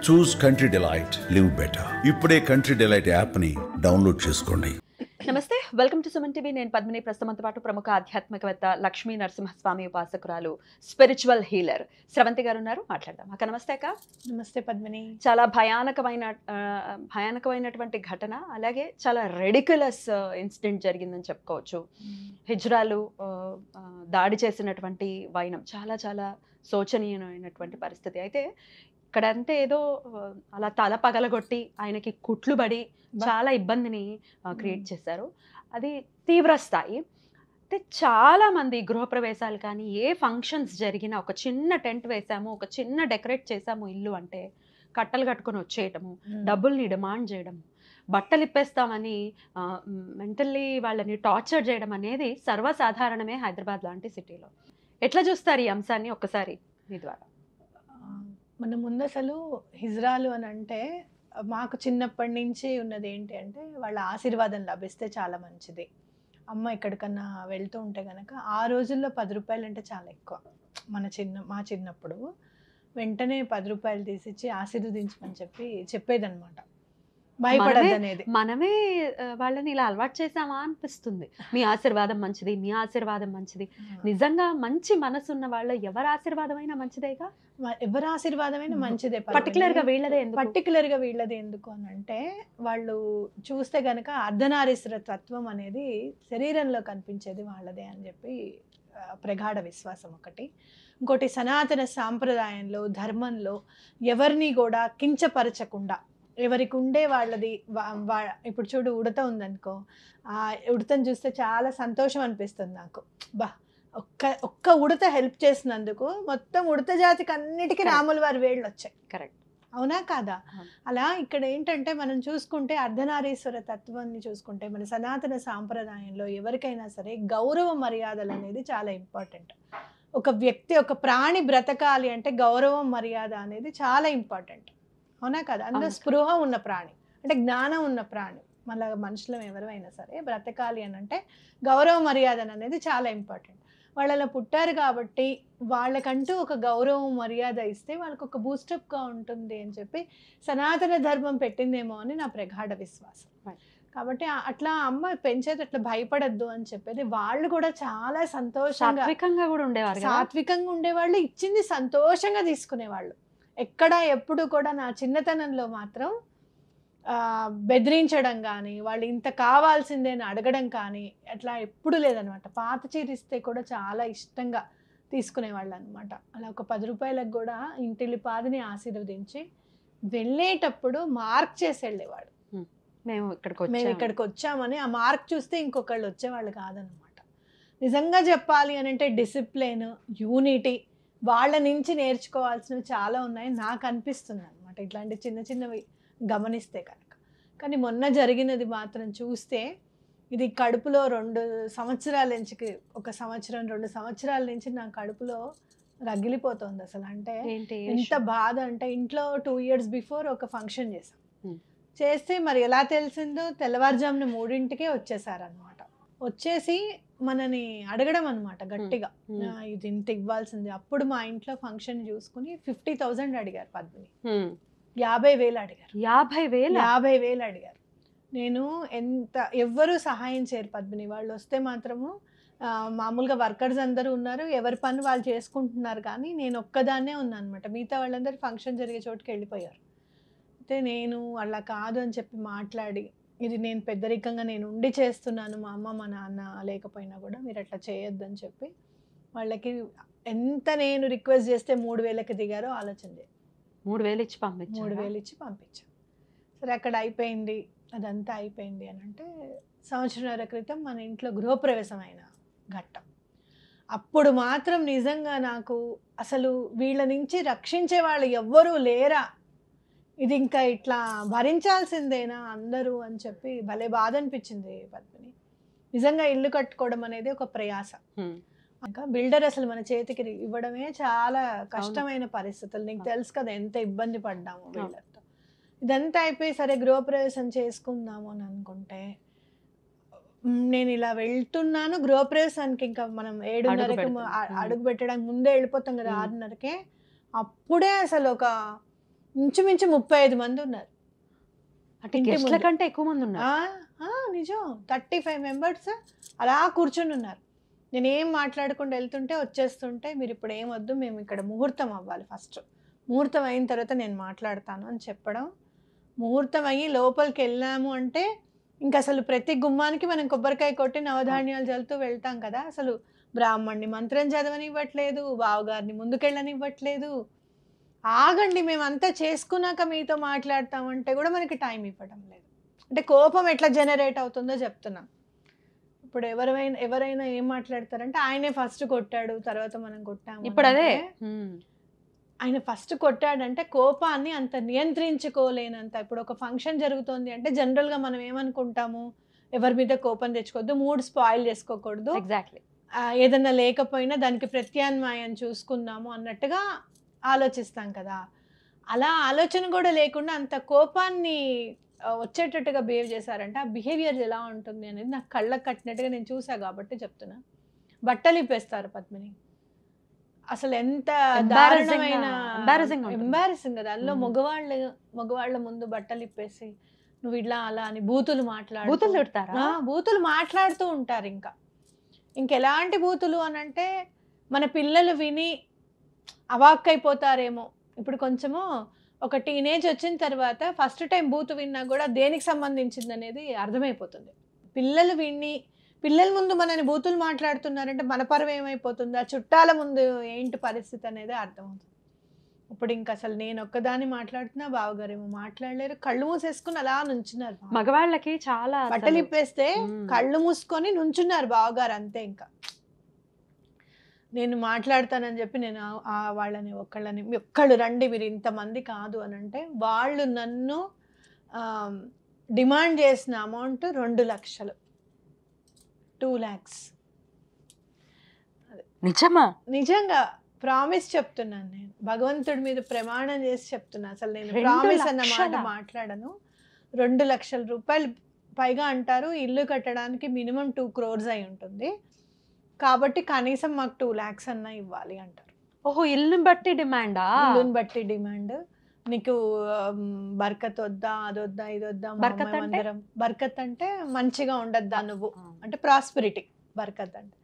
చూస్ country delight, live better. ఇప్పుడే country delight యాప్ని download చేసుకోండి. నమస్తే, వెల్కమ్ టు సుమన్ టీవీ. నేను పద్మిని. ప్రస్తుతంతో పాటు ప్రముఖ ఆధ్యాత్మికవేత్త లక్ష్మీ నరసింహస్వామి ఉపాసకురాలు, స్పిరిచువల్ హీలర్ స్రవంతి గారు ఉన్నారు. మాట్లాడదాం అక్క. నమస్తే అక్క. నమస్తే పద్మిని. చాలా భయానకమైనటువంటి ఘటన, అలాగే చాలా రెడిక్యులస్ ఇన్సిడెంట్ జరిగిందని చెప్పుకోవచ్చు. హిజ్రాలు దాడి చేసినటువంటి వైనం చాలా చాలా శోచనీయమైనటువంటి పరిస్థితి. అయితే ఇక్కడ అంటే ఏదో అలా తల పగలగొట్టి ఆయనకి కుట్లు పడి చాలా ఇబ్బందిని క్రియేట్ చేశారు. అది తీవ్ర స్థాయి. అంటే చాలా మంది గృహప్రవేశాలు కానీ ఏ ఫంక్షన్స్ జరిగినా ఒక చిన్న టెంట్ వేసాము, ఒక చిన్న డెకరేట్ చేసాము ఇల్లు అంటే కట్టలు కట్టుకొని వచ్చేయటము, డబ్బుల్ని డిమాండ్ చేయడం, బట్టలు ఇప్పేస్తామని మెంటల్లీ వాళ్ళని టార్చర్ చేయడం అనేది సర్వసాధారణమే హైదరాబాద్ లాంటి సిటీలో. ఎట్లా చూస్తారు ఈ అంశాన్ని ఒక్కసారి మీ ద్వారా? మన ముందు అసలు హిజ్రాలు అని అంటే మాకు చిన్నప్పటి నుంచి ఉన్నది ఏంటి అంటే వాళ్ళ ఆశీర్వాదం లభిస్తే చాలా మంచిది. అమ్మ ఎక్కడికన్నా వెళ్తూ ఉంటే కనుక ఆ రోజుల్లో 10 రూపాయలు అంటే చాలా ఎక్కువ. మా చిన్నప్పుడు వెంటనే 10 రూపాయలు తీసిచ్చి ఆశీర్వదించమని చెప్పేదన్నమాట. భయపడద్దు అనేది. మనమే వాళ్ళని ఇలా అలవాటు చేసామా అనిపిస్తుంది. మీ ఆశీర్వాదం మంచిది, మీ ఆశీర్వాదం మంచిది. నిజంగా మంచి మనసున్న వాళ్ళ ఎవరి ఆశీర్వాదమైనా మంచిదేగా. ఎవరి ఆశీర్వాదమైనా మంచిదే. పర్టికులర్ గా వీళ్ళదే ఎందుకు అని అంటే వాళ్ళు చూస్తే గనక అర్ధనారీశ్వర తత్వం అనేది శరీరంలో కనిపించేది వాళ్ళదే అని చెప్పి ప్రగాఢ విశ్వాసం ఒకటి. ఇంకోటి సనాతన సాంప్రదాయంలో ధర్మంలో ఎవరిని కూడా కించపరచకుండా ఎవరికి ఉండే వాళ్ళది. ఇప్పుడు చూడు, ఉడత ఉందనుకో, ఆ ఉడతను చూస్తే చాలా సంతోషం అనిపిస్తుంది నాకు. ఒక్క ఉడత హెల్ప్ చేసినందుకు మొత్తం ఉడత జాతికి అన్నిటికీ రాముల వారి వేళ్ళు వచ్చాయి. కరెక్ట్, అవునా కాదా? అలా ఇక్కడ ఏంటంటే మనం చూసుకుంటే అర్ధనారీశ్వర తత్వాన్ని చూసుకుంటే మన సనాతన సాంప్రదాయంలో ఎవరికైనా సరే గౌరవ మర్యాదలు అనేది చాలా ఇంపార్టెంట్. ఒక వ్యక్తి, ఒక ప్రాణి బ్రతకాలి అంటే గౌరవం మర్యాద అనేది చాలా ఇంపార్టెంట్. అవునా కదా? అందులో స్పృహ ఉన్న ప్రాణి అంటే జ్ఞానం ఉన్న ప్రాణి మన మనుషులం ఎవరైనా సరే బ్రతకాలి అని అంటే గౌరవ మర్యాద అనేది చాలా ఇంపార్టెంట్. వాళ్ళలో పుట్టారు కాబట్టి వాళ్ళకంటూ ఒక గౌరవం మర్యాద ఇస్తే వాళ్ళకు ఒక బూస్టప్గా ఉంటుంది అని చెప్పి సనాతన ధర్మం పెట్టిందేమో అని నా ప్రగాఢ విశ్వాసం. కాబట్టి అట్లా అమ్మ పెంచేది అట్లా భయపడద్దు అని చెప్పేది. వాళ్ళు కూడా చాలా సంతోషంగా కూడా ఉండేవారు, సాత్వికంగా ఉండేవాళ్ళు, ఇచ్చింది సంతోషంగా తీసుకునేవాళ్ళు. ఎక్కడ ఎప్పుడు కూడా నా చిన్నతనంలో మాత్రం బెదిరించడం కానీ వాళ్ళు ఇంత కావాల్సిందే అని అడగడం కానీ అట్లా ఎప్పుడు లేదనమాట. పాత చీర ఇస్తే కూడా చాలా ఇష్టంగా తీసుకునేవాళ్ళు అనమాట. అలా ఒక 10 రూపాయలకు కూడా ఇంటిల్లి పాదిని ఆశీర్వదించి వెళ్ళేటప్పుడు మార్క్ చేసి వెళ్ళేవాడు. మేము ఇక్కడికి వచ్చామని ఆ మార్క్ చూస్తే ఇంకొకళ్ళు వచ్చేవాళ్ళు కాదనమాట. నిజంగా చెప్పాలి అని అంటే డిసిప్లిన్, యూనిటీ వాళ్ళ నుంచి నేర్చుకోవాల్సినవి చాలా ఉన్నాయి నాకు అనిపిస్తుంది అనమాట, ఇట్లాంటి చిన్న చిన్నవి గమనిస్తే కనుక. కానీ మొన్న జరిగినది మాత్రం చూస్తే ఇది కడుపులో 2 సంవత్సరాల నుంచి, 1 సంవత్సరం 2 సంవత్సరాల నుంచి నా కడుపులో రగిలిపోతుంది అసలు. అంటే ఎంత బాధ అంటే ఇంట్లో 2 years బిఫోర్ ఒక ఫంక్షన్ చేస్తే మరి ఎలా తెలిసిందో తెల్లవారుజామున 3ంటికే వచ్చేసారనమాట. వచ్చేసి మనని అడగడం అనమాట గట్టిగా, ఇది ఇంత ఇవ్వాల్సింది. అప్పుడు మా ఇంట్లో ఫంక్షన్ చూసుకుని 50,000 అడిగారు పద్మిని. 50,000 అడిగారు. 50,000 అడిగారు. నేను ఎవ్వరూ సహాయం చేయరు పద్మిని. వాళ్ళు వస్తే మాత్రము మామూలుగా వర్కర్స్ అందరూ ఉన్నారు, ఎవరి పని వాళ్ళు చేసుకుంటున్నారు, కానీ నేను ఒక్కదాన్నే ఉన్నాను అనమాట. మిగతా వాళ్ళందరూ ఫంక్షన్ జరిగే చోటుకి వెళ్ళిపోయారు. అయితే నేను అలా కాదు అని చెప్పి మాట్లాడి, ఇది నేను పెద్దరికంగా నేను ఉండి చేస్తున్నాను, మా అమ్మ మా నాన్న లేకపోయినా కూడా మీరు అట్లా చేయొద్దు అని చెప్పి వాళ్ళకి ఎంత నేను రిక్వెస్ట్ చేస్తే 3,000కి దిగారో ఆలోచన చేయండి. 3,000 ఇచ్చి పంపించాను. సరే, అక్కడ అయిపోయింది, అదంతా అయిపోయింది అని అంటే సంవత్సరాల క్రితం మన ఇంట్లో గృహప్రవేశం అయిన ఘట్టం. అప్పుడు మాత్రం నిజంగా నాకు అసలు వీళ్ళ నుంచి రక్షించే వాళ్ళు ఎవ్వరూ లేరా, ఇది ఇంకా ఇట్లా భరించాల్సిందేనా అందరూ అని చెప్పి భలే బాధ అనిపించింది పద్మిని. నిజంగా ఇల్లు కట్టుకోవడం అనేది ఒక ప్రయాస. ఇంకా బిల్డర్ అసలు మన చేతికి ఇవ్వడమే చాలా కష్టమైన పరిస్థితులు. నీకు తెలుసు కదా ఎంత ఇబ్బంది పడ్డాము బిల్డర్తో. ఇదంతా అయిపోయి సరే గృహప్రవేశం చేసుకుందాము అని అనుకుంటే నేను ఇలా వెళ్తున్నాను గృహప్రవేశానికి. ఇంకా మనం 7:30కి అడుగు పెట్టడానికి ముందే వెళ్ళిపోతాం కదా, 6:30కే. అప్పుడే అసలు ఒక ఇంచుమించు 35 మంది ఉన్నారు. అంటే ఇంటి గెస్ట్ల ముందు. కంటే ఎక్కువ మంది ఉన్నారు. నిజం 35 మెంబర్స్ అలా కూర్చొని ఉన్నారు. నేనేం మాట్లాడకుండా వెళ్తుంటే వచ్చేస్తుంటే, మీరు ఇప్పుడు ఏం వద్దు, మేము ఇక్కడ ముహూర్తం అవ్వాలి, ఫస్ట్ ముహూర్తం అయిన తర్వాత నేను మాట్లాడతాను అని చెప్పడం. ముహూర్తం అయ్యి లోపలికి వెళ్ళాము అంటే ఇంక అసలు ప్రతి గుమ్మానికి మనం కొబ్బరికాయ కొట్టి నవధాన్యాలు చల్లుతూ వెళ్తాం కదా. అసలు బ్రాహ్మణ్ణి మంత్రం చదవనివ్వట్లేదు, బావగారిని ముందుకెళ్ళనివ్వట్లేదు. ఆగండి మేమంతా చేసుకున్నాక మీతో మాట్లాడతామంటే కూడా మనకి టైం ఇవ్వడం లేదు. అంటే కోపం ఎట్లా జనరేట్ అవుతుందో చెప్తున్నాం. ఇప్పుడు ఎవరైనా ఏం మాట్లాడతారంటే ఆయనే ఫస్ట్ కొట్టాడు తర్వాత మనం కొట్టాము. ఇప్పుడు అదే ఆయన ఫస్ట్ కొట్టాడంటే కోపాన్ని అంత నియంత్రించుకోలేనంత. ఇప్పుడు ఒక ఫంక్షన్ జరుగుతోంది అంటే జనరల్గా మనం ఏమనుకుంటాము, ఎవరి మీద కోపం తెచ్చుకోవద్దు, మూడ్ స్పాయిల్ చేసుకోకూడదు, ఎగ్జాక్ట్లీ ఏదన్నా లేకపోయినా దానికి ప్రత్యామ్నాయం చూసుకుందాము అన్నట్టుగా ఆలోచిస్తాం కదా. అలా ఆలోచన కూడా లేకుండా అంత కోపాన్ని వచ్చేటట్టుగా బిహేవ్ చేశారంటే ఆ బిహేవియర్ ఎలా ఉంటుంది అనేది నాకు కళ్ళకు కట్టినట్టుగా నేను చూసా కాబట్టి చెప్తున్నా. బట్టలు ఇప్పేస్తారు పద్మిని. అసలు ఎంత దారుణమైన ఎంబారసింగ్ కదా. అందులో మగవాళ్ళ ముందు బట్టలు ఇప్పేసి నువ్వు ఇలా అలా అని బూతులు మాట్లాడుతూ ఉంటారు. ఇంకెలాంటి బూతులు అని అంటే మన పిల్లలు విని అవాక్కైపోతారేమో. ఇప్పుడు కొంచెము ఒక టీనేజ్ వచ్చిన తర్వాత ఫస్ట్ టైం బూతు విన్నా కూడా దేనికి సంబంధించింది అనేది అర్థమైపోతుంది. పిల్లల ముందు మనని బూతులు మాట్లాడుతున్నారంటే మన పరువు ఏమైపోతుంది, ఆ చుట్టాల ముందు ఏంటి పరిస్థితి అనేది అర్థమవుతుంది. ఇప్పుడు ఇంకా అసలు నేను ఒక్కదాన్ని మాట్లాడుతున్నా, బావగారేమో మాట్లాడలేరు, కళ్ళు మూసేసుకుని అలా నుంచున్నారు. మగవాళ్ళకి చాలా బట్టలు ఇప్పేస్తే కళ్ళు మూసుకొని నుంచున్నారు బావగారు అంతే. ఇంకా నేను మాట్లాడతానని చెప్పి నేను వాళ్ళని ఒక్కళ్ళు రండి మీరు ఇంతమంది కాదు అని అంటే వాళ్ళు నన్ను డిమాండ్ చేసిన అమౌంట్ 2 లక్షలు, 2 lakhs. నిజంగా ప్రామిస్ చెప్తున్నాను, నేను భగవంతుడి మీద ప్రమాణం చేసి చెప్తున్నా. అసలు నేను ప్రామిస్ అన్న మాట మాట్లాడను. 2 లక్షల రూపాయలు పైగా అంటారు. ఇల్లు కట్టడానికి మినిమం 2 crores అయి ఉంటుంది కాబట్టి కనీసం మాకు 2 lakhs అన్నా ఇవ్వాలి అంటారు. ఓహో, ఇల్లుని బట్టి డిమాండ్. నీకు బర్కత్ వద్దా, అదొద్దా, ఇదొద్దా. బర్కత్ అంటే మంచిగా ఉండద్దా నువ్వు అంటే ప్రాస్పెరిటీ. బర్కత్ అంటే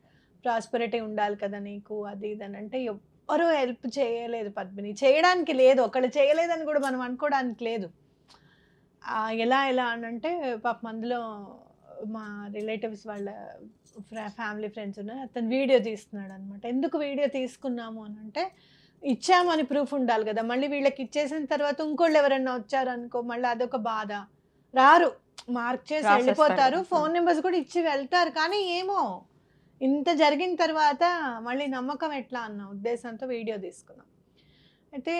ప్రాస్పెరిటీ ఉండాలి కదా నీకు, అది ఇదని అంటే ఎవ్వరూ హెల్ప్ చేయలేదు పద్మిని. చేయడానికి లేదు, ఒకళ్ళు చేయలేదని కూడా మనం అనుకోవడానికి లేదు. ఎలా అని అంటే పాపం అందులో మా రిలేటివ్స్ వాళ్ళ ఫ్యామిలీ ఫ్రెండ్స్ ఉన్నారు. అతను వీడియో తీస్తున్నాడు అనమాట. ఎందుకు వీడియో తీసుకున్నాము అని అంటే ఇచ్చామని ప్రూఫ్ ఉండాలి కదా. మళ్ళీ వీళ్ళకి ఇచ్చేసిన తర్వాత ఇంకోళ్ళు ఎవరైనా వచ్చారు అనుకో, మళ్ళీ అదొక బాధ. రారు, మార్క్ చేసి వెళ్ళిపోతారు, ఫోన్ నెంబర్స్ కూడా ఇచ్చి వెళ్తారు. కానీ ఏమో ఇంత జరిగిన తర్వాత మళ్ళీ నమ్మకం ఎట్లా అన్న ఉద్దేశంతో వీడియో తీసుకున్నాం. అయితే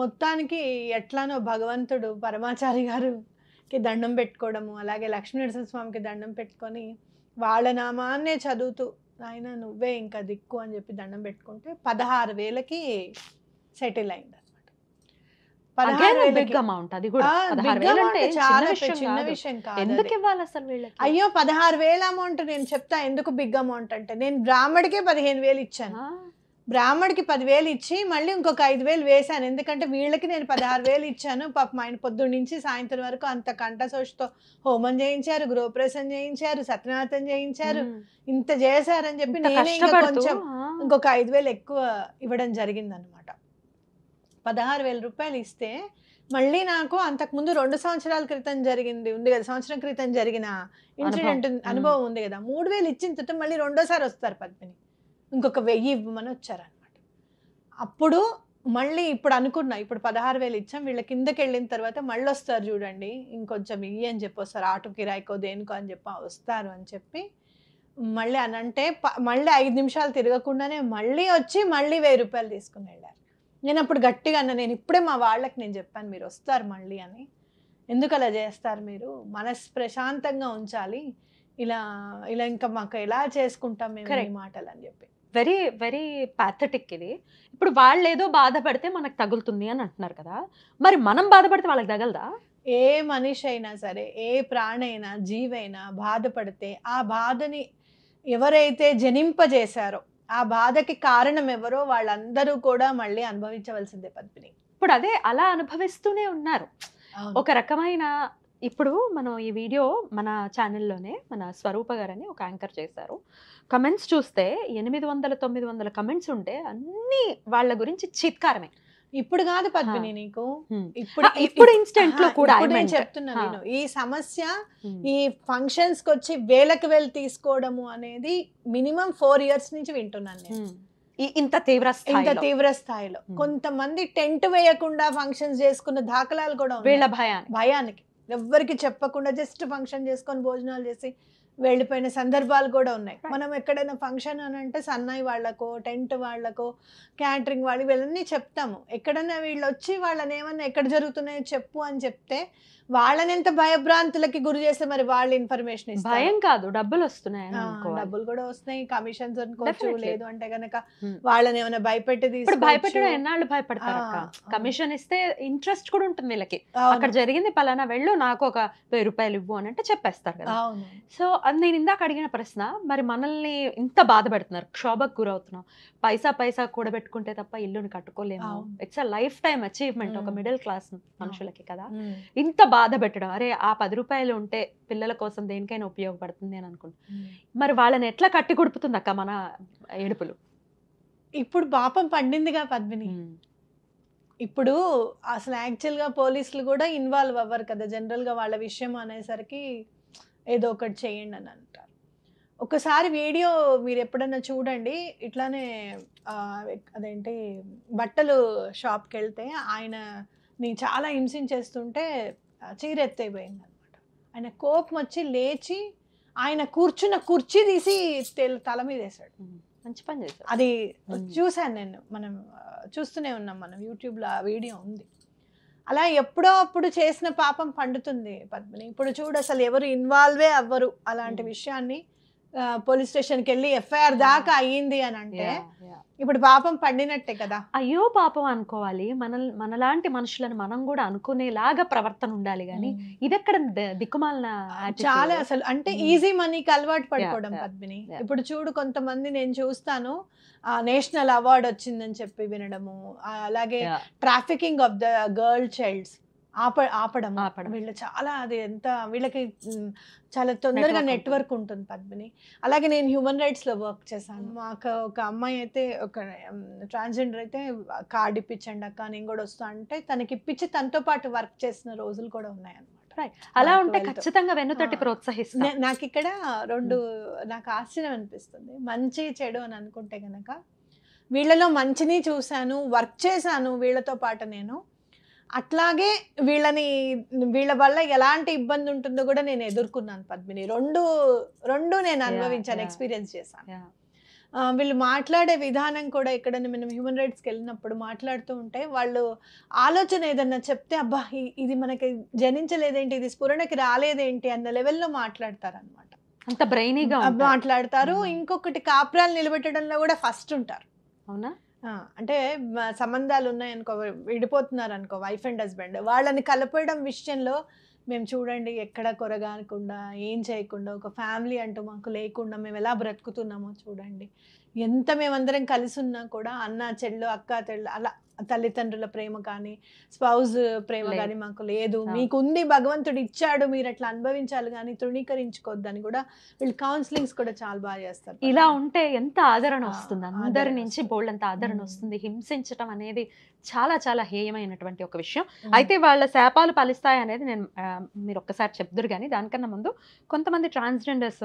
మొత్తానికి ఎట్లానో భగవంతుడు పరమాచారి గారికి దండం పెట్టుకోవడము, అలాగే లక్ష్మీనరసింహస్వామికి దండం పెట్టుకొని వాళ్ళ నామాన్నే చదువుతూ ఆయన నువ్వే ఇంకా దిక్కు అని చెప్పి దండం పెట్టుకుంటే 16,000కి సెటిల్ అయింది అనమాట. 16,000 చాలా చిన్న విషయం కాదు. అయ్యో 16,000 అమౌంట్ నేను చెప్తా ఎందుకు బిగ్ అమౌంట్ అంటే, నేను బ్రాహ్మడికే 15,000 ఇచ్చాను. బ్రాహ్మడికి 10,000 ఇచ్చి మళ్ళీ ఇంకొక 5,000 వేశాను. ఎందుకంటే వీళ్ళకి నేను 16,000 ఇచ్చాను. పాపం ఆయన పొద్దున్న నుంచి సాయంత్రం వరకు అంత కంఠశోషతో హోమం చేయించారు, గృహప్రవేశం చేయించారు, సత్యనారాయణ చేయించారు, ఇంత చేశారని చెప్పి నేనే కొంచెం ఇంకొక 5,000 ఎక్కువ ఇవ్వడం జరిగింది అనమాట. 16,000 రూపాయలు ఇస్తే మళ్ళీ నాకు అంతకుముందు 2 సంవత్సరాల క్రితం జరిగింది ఉంది కదా, సంవత్సరం క్రితం జరిగిన ఇన్సిడెంట్ అనుభవం ఉంది కదా, 3,000 ఇచ్చిన తర్వాత మళ్ళీ రెండోసారి వస్తారు పద్మిని, ఇంకొక 1,000 ఇవ్వమని వచ్చారనమాట. అప్పుడు మళ్ళీ ఇప్పుడు అనుకున్నా, ఇప్పుడు 16,000 ఇచ్చాం, వీళ్ళ కిందకి వెళ్ళిన తర్వాత మళ్ళీ వస్తారు చూడండి, ఇంకొంచెం ఇయ్యి అని చెప్పి వస్తారు, ఆటో కిరాయికో దేనికో అని చెప్పి వస్తారు అని చెప్పి మళ్ళీ అని అంటే మళ్ళీ 5 నిమిషాలు తిరగకుండానే మళ్ళీ వచ్చి మళ్ళీ 1,000 రూపాయలు తీసుకుని వెళ్ళారు. నేను అప్పుడు గట్టిగా అన్నా, నేను ఇప్పుడే మా వాళ్ళకి నేను చెప్పాను మీరు వస్తారు మళ్ళీ అని, ఎందుకు అలా చేస్తారు మీరు, మనసు ప్రశాంతంగా ఉంచాలి, ఇలా ఇలా ఇంకా మాకు ఎలా చేసుకుంటాం మేము ఈ మాటలు అని చెప్పి. వెరీ వెరీ ప్యాథటిక్ ఇది. ఇప్పుడు వాళ్ళు ఏదో బాధపడితే మనకు తగులుతుంది అని అంటున్నారు కదా, మరి మనం బాధపడితే వాళ్ళకి తగలదా? ఏ మనిషి అయినా సరే, ఏ ప్రాణైనా జీవైనా బాధపడితే ఆ బాధని ఎవరైతే జనింపజేశారో, ఆ బాధకి కారణం ఎవరో వాళ్ళందరూ కూడా మళ్ళీ అనుభవించవలసిందే పద్మిని. ఇప్పుడు అదే అలా అనుభవిస్తూనే ఉన్నారు. ఒక రకమైన ఇప్పుడు మనం ఈ వీడియో మన ఛానల్లోనే మన స్వరూప గారని ఒక యాంకర్ చేశారు. కమెంట్స్ చూస్తే 800-900 కమెంట్స్ ఉంటే అన్ని వాళ్ళ గురించి చీత్కారమే. ఇప్పుడు కాదు పద్మిని నీకు, ఇప్పుడు ఇన్స్టెంట్ లో కూడా నేను చెప్తున్నా నేను, ఈ సమస్య ఈ ఫంక్షన్స్ కి వచ్చి వేలకు వేలు తీసుకోవడము అనేది మినిమం 4 years నుంచి వింటున్నాను నేను. ఇంత తీవ్ర స్థాయిలో కొంతమంది టెంట్ వేయకుండా ఫంక్షన్స్ చేసుకున్న దాఖలాలు కూడా వీళ్ళ భయానికి ఎవ్వరికి చెప్పకుండా జస్ట్ ఫంక్షన్ చేసుకొని భోజనాలు చేసి వెళ్ళిపోయిన సందర్భాలు కూడా ఉన్నాయి. మనం ఎక్కడైనా ఫంక్షన్ అని అంటే సన్నాయి వాళ్ళకో టెంట్ వాళ్ళకో క్యాటరింగ్ వాళ్ళు వీళ్ళని చెప్తాము. ఎక్కడైనా వీళ్ళు వచ్చి వాళ్ళని ఏమన్నా ఎక్కడ జరుగుతున్నాయో చెప్పు అని చెప్తే వాళ్ళని ఎంత భయభ్రాంతులకి గురి చేస్తే మరి వాళ్ళు ఇన్ఫర్మేషన్ ఇస్తారు. భయం కాదు, డబ్బులు వస్తున్నాయి, డబ్బులు కూడా వస్తున్నాయి, కమిషన్స్ అనుకోవచ్చు. లేదు అంటే గనక వాళ్ళని ఏమైనా భయపెట్టి భయపెట్టడం ఎన్నాళ్ళు భయపడతారు. కమిషన్ ఇస్తే ఇంట్రెస్ట్ కూడా ఉంటుంది వీళ్ళకి. అక్కడ జరిగింది పలానా వెళ్ళు నాకు ఒక 1000 రూపాయలు ఇవ్వు అని అంటే చెప్పేస్తారు కదా. సో అది నేను ఇందాక అడిగిన ప్రశ్న, మరి మనల్ని ఇంత బాధ పెడుతున్నారు, క్షోభకు గురవుతున్నాం, పైసా కూడబెట్టుకుంటే తప్ప ఇల్లుని కట్టుకోలేము. It's a lifetime achievement ఒక మిడిల్ క్లాస్ మనుషులకి కదా. ఇంత బాధ పెట్టడం, అరే ఆ 10 రూపాయలు ఉంటే పిల్లల కోసం దేనికైనా ఉపయోగపడుతుంది అని అనుకుంటున్నాను. మరి వాళ్ళని ఎట్లా కట్టి కుడుపుతుంది అక్క మన ఏడుపులు? ఇప్పుడు పాపం పండిందిగా పద్మిని. ఇప్పుడు అసలు యాక్చువల్గా పోలీసులు కూడా ఇన్వాల్వ్ అవ్వరు కదా జనరల్గా వాళ్ళ విషయం అనేసరికి ఏదో ఒకటి చేయండి అని అంటారు. ఒకసారి వీడియో మీరు ఎప్పుడన్నా చూడండి, ఇట్లానే అదేంటి బట్టలు షాప్కి వెళ్తే ఆయనని చాలా హింసించేస్తుంటే చీర ఎత్తైపోయింది అనమాట. ఆయన కోపం వచ్చి లేచి ఆయన కూర్చున్న కుర్చీ తీసి తల మీద వేసాడు. మంచి పని చేశాడు. అది చూశాను నేను, మనం చూస్తూనే ఉన్నాం, మనం యూట్యూబ్లో ఆ వీడియో ఉంది. అలా ఎప్పుడో అప్పుడు చేసిన పాపం పండుతుంది పద్మిని. ఇప్పుడు చూడు అసలు ఎవరు ఇన్వాల్వే అవ్వరు అలాంటి విషయాన్ని. పోలీస్ స్టేషన్కి వెళ్ళి ఎఫ్ఐఆర్ దాకా అయ్యింది అని అంటే ఇప్పుడు పాపం పండినట్టే కదా. అయ్యో పాపం అనుకోవాలి, మనలాంటి మనుషులను మనం కూడా అనుకునేలాగా ప్రవర్తన ఉండాలి. కానీ ఇదెక్కడ దిక్కుమాలిన చాలా అసలు అంటే ఈజీ మనీకి అలవాటు పడిపోవడం పద్మిని. ఇప్పుడు చూడు కొంతమంది నేను చూస్తాను నేషనల్ అవార్డు వచ్చిందని చెప్పి వినడము, అలాగే trafficking of the girl child's ఆపడం. వీళ్ళు చాలా అది ఎంత వీళ్ళకి చాలా తొందరగా నెట్వర్క్ ఉంటుంది పద్మిని. అలాగే నేను హ్యూమన్ రైట్స్లో వర్క్ చేశాను. మాకు ఒక అమ్మాయి అయితే ఒక ట్రాన్స్జెండర్ అయితే కార్డు ఇప్పించండి అక్క నేను కూడా వస్తా అంటే తనకి ఇప్పించి తనతో పాటు వర్క్ చేసిన రోజులు కూడా ఉన్నాయన్నమాట. అలా ఉంటే ఖచ్చితంగా వెన్నుతట్టి ప్రోత్సహిస్తా. నాకు ఇక్కడ నాకు ఆశ్చర్యం అనిపిస్తుంది, మంచి చెడు అని అనుకుంటే గనక వీళ్ళలో మంచిని చూశాను, వర్క్ చేశాను వీళ్ళతో పాటు నేను. అట్లాగే వీళ్ళ వల్ల ఎలాంటి ఇబ్బంది ఉంటుందో కూడా నేను ఎదుర్కొన్నాను పద్మిని. రెండు నేను అనుభవించాను, ఎక్స్పీరియన్స్ చేశాను. వీళ్ళు మాట్లాడే విధానం కూడా ఎక్కడైనా మనం హ్యూమన్ రైట్స్కి వెళ్ళినప్పుడు మాట్లాడుతూ ఉంటే వాళ్ళు ఆలోచన ఏదన్నా చెప్తే అబ్బా ఇది మనకి జనించలేదేంటి, ఇది స్ఫురణకి రాలేదేంటి అన్న లెవెల్లో మాట్లాడతారు అనమాట. అంత బ్రెయినీగా మాట్లాడతారు. ఇంకొకటి కాపురాలు నిలబెట్టడంలో కూడా ఫస్ట్ ఉంటారు. అవునా? అంటే సంబంధాలు ఉన్నాయనుకో, విడిపోతున్నారు అనుకో వైఫ్ అండ్ హస్బెండ్, వాళ్ళని కలపడం విషయంలో మేము చూడండి ఎక్కడ కొరగానకుండా ఏం చేయకుండా ఒక ఫ్యామిలీ అంటూ మాకు లేకుండా మేము ఎలా బ్రతుకుతున్నామో చూడండి. ఎంత మేమందరం కలిసి ఉన్నా కూడా అన్న చెల్లు అక్క చెల్లు అలా తల్లిదండ్రుల ప్రేమ కానీ స్పౌజ్ ప్రేమ కానీ మాకు లేదు. మీకు ఉంది, భగవంతుడు ఇచ్చాడు, మీరు అట్లా అనుభవించాలి కానీ తృణీకరించుకోవద్దని కూడా వీళ్ళు కౌన్సిలింగ్స్ కూడా చాలా బాగా చేస్తారు. ఇలా ఉంటే ఎంత ఆదరణ వస్తుంది, అందరి నుంచి బోల్డంత ఆదరణ వస్తుంది. హింసించటం అనేది చాలా చాలా హేయమైనటువంటి ఒక విషయం. అయితే వాళ్ళ శాపాలు ఫలిస్తాయి అనేది నేను మీరు ఒక్కసారి చెప్దురు. కానీ దానికన్నా ముందు కొంతమంది ట్రాన్స్జెండర్స్